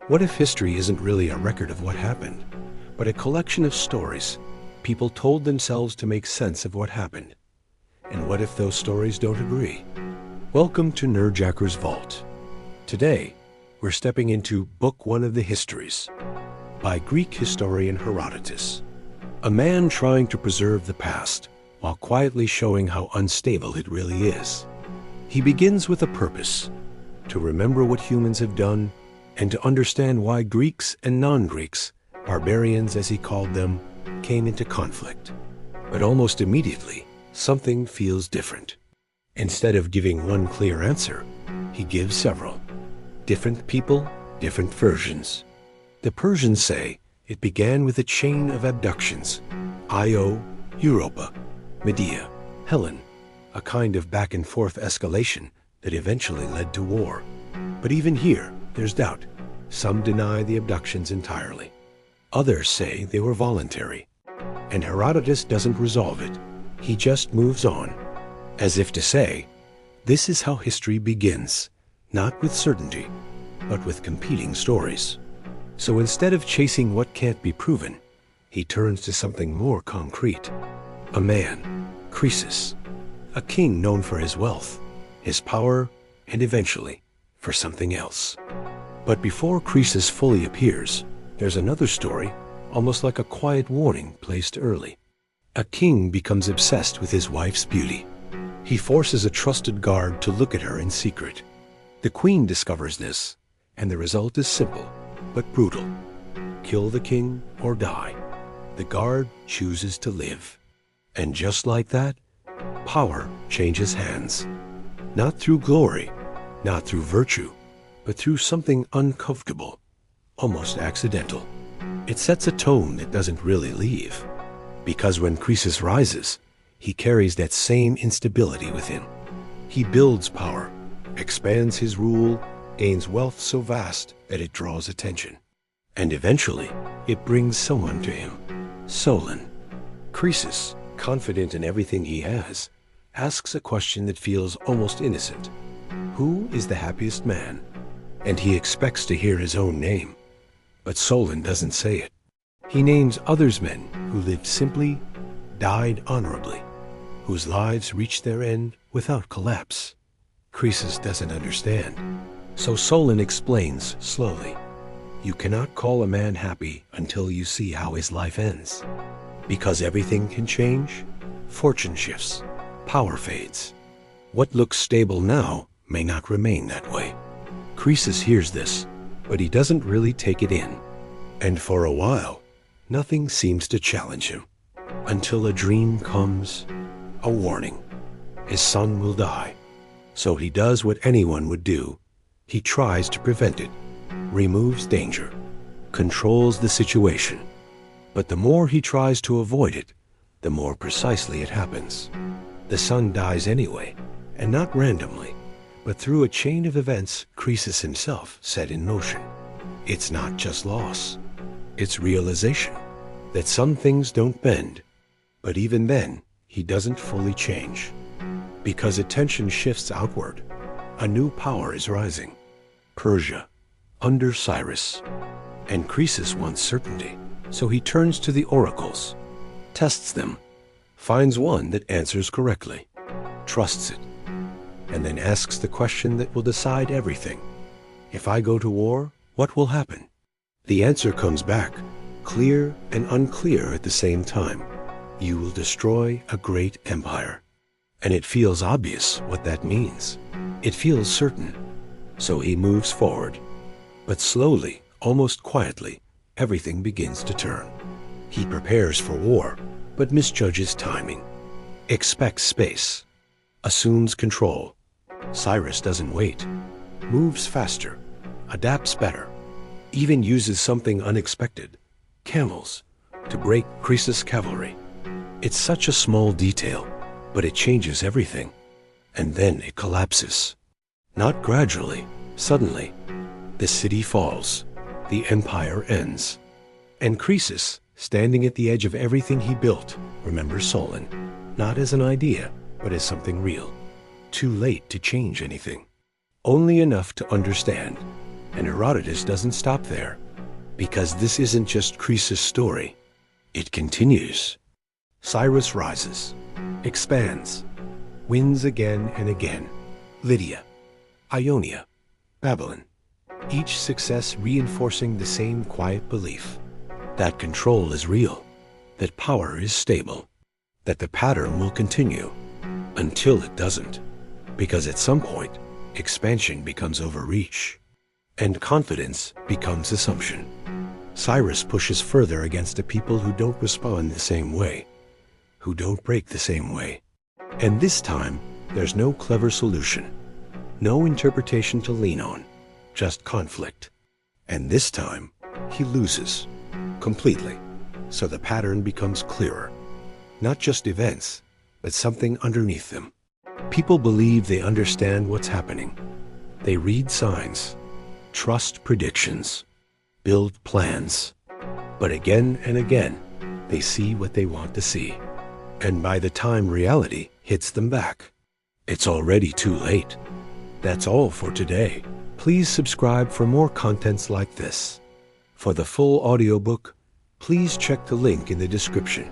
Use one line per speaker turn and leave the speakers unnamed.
What if history isn't really a record of what happened, but a collection of stories people told themselves to make sense of what happened? And what if those stories don't agree? Welcome to Nerdjacker's Vault. Today, we're stepping into Book 1 of the Histories by Greek historian Herodotus, a man trying to preserve the past while quietly showing how unstable it really is. He begins with a purpose: to remember what humans have done and to understand why Greeks and non-Greeks, barbarians as he called them, came into conflict. But almost immediately, something feels different. Instead of giving one clear answer, he gives several. Different people, different versions. The Persians say it began with a chain of abductions: Io, Europa, Medea, Helen, a kind of back-and-forth escalation that eventually led to war. But even here, there's doubt. Some deny the abductions entirely. Others say they were voluntary. And Herodotus doesn't resolve it. He just moves on, as if to say, this is how history begins, not with certainty, but with competing stories. So instead of chasing what can't be proven, he turns to something more concrete. A man, Croesus, a king known for his wealth, his power, and eventually for something else. But before Croesus fully appears, there's another story, almost like a quiet warning placed early. A king becomes obsessed with his wife's beauty. He forces a trusted guard to look at her in secret. The queen discovers this, and the result is simple, but brutal. Kill the king or die. The guard chooses to live. And just like that, power changes hands. Not through glory, not through virtue, but through something uncomfortable, almost accidental. It sets a tone that doesn't really leave. Because when Croesus rises, he carries that same instability with him. He builds power, expands his rule, gains wealth so vast that it draws attention. And eventually, it brings someone to him, Solon. Croesus, confident in everything he has, asks a question that feels almost innocent. Who is the happiest man? And he expects to hear his own name. But Solon doesn't say it. He names others men who lived simply, died honorably, whose lives reached their end without collapse. Croesus doesn't understand. So Solon explains slowly. You cannot call a man happy until you see how his life ends. Because everything can change, fortune shifts, power fades. What looks stable now may not remain that way. Croesus hears this, but he doesn't really take it in. And for a while, nothing seems to challenge him. Until a dream comes, a warning. His son will die. So he does what anyone would do. He tries to prevent it, removes danger, controls the situation. But the more he tries to avoid it, the more precisely it happens. The son dies anyway, and not randomly, but through a chain of events Croesus himself set in motion. It's not just loss. It's realization that some things don't bend. But even then, he doesn't fully change. Because attention shifts outward, a new power is rising. Persia, under Cyrus. And Croesus wants certainty, so he turns to the oracles, tests them, finds one that answers correctly, trusts it, and then asks the question that will decide everything. If I go to war, what will happen? The answer comes back, clear and unclear at the same time. You will destroy a great empire. And it feels obvious what that means. It feels certain. So he moves forward. But slowly, almost quietly, everything begins to turn. He prepares for war, but misjudges timing, expects space, assumes control. Cyrus doesn't wait, moves faster, adapts better, even uses something unexpected, camels, to break Croesus' cavalry. It's such a small detail, but it changes everything. And then it collapses. Not gradually, suddenly. The city falls, the empire ends. And Croesus, standing at the edge of everything he built, remembers Solon, not as an idea, but as something real. Too late to change anything. Only enough to understand. And Herodotus doesn't stop there, because this isn't just Croesus' story. It continues. Cyrus rises, expands, wins again and again. Lydia, Ionia, Babylon, each success reinforcing the same quiet belief that control is real, that power is stable, that the pattern will continue until it doesn't, because at some point, expansion becomes overreach, and confidence becomes assumption. Cyrus pushes further against the people who don't respond the same way, who don't break the same way. And this time, there's no clever solution, no interpretation to lean on, just conflict. And this time, he loses, completely, so the pattern becomes clearer. Not just events, but something underneath them. People believe they understand what's happening. They read signs, trust predictions, build plans. But again and again, they see what they want to see. And by the time reality hits them back, it's already too late. That's all for today. Please subscribe for more contents like this. For the full audiobook, please check the link in the description.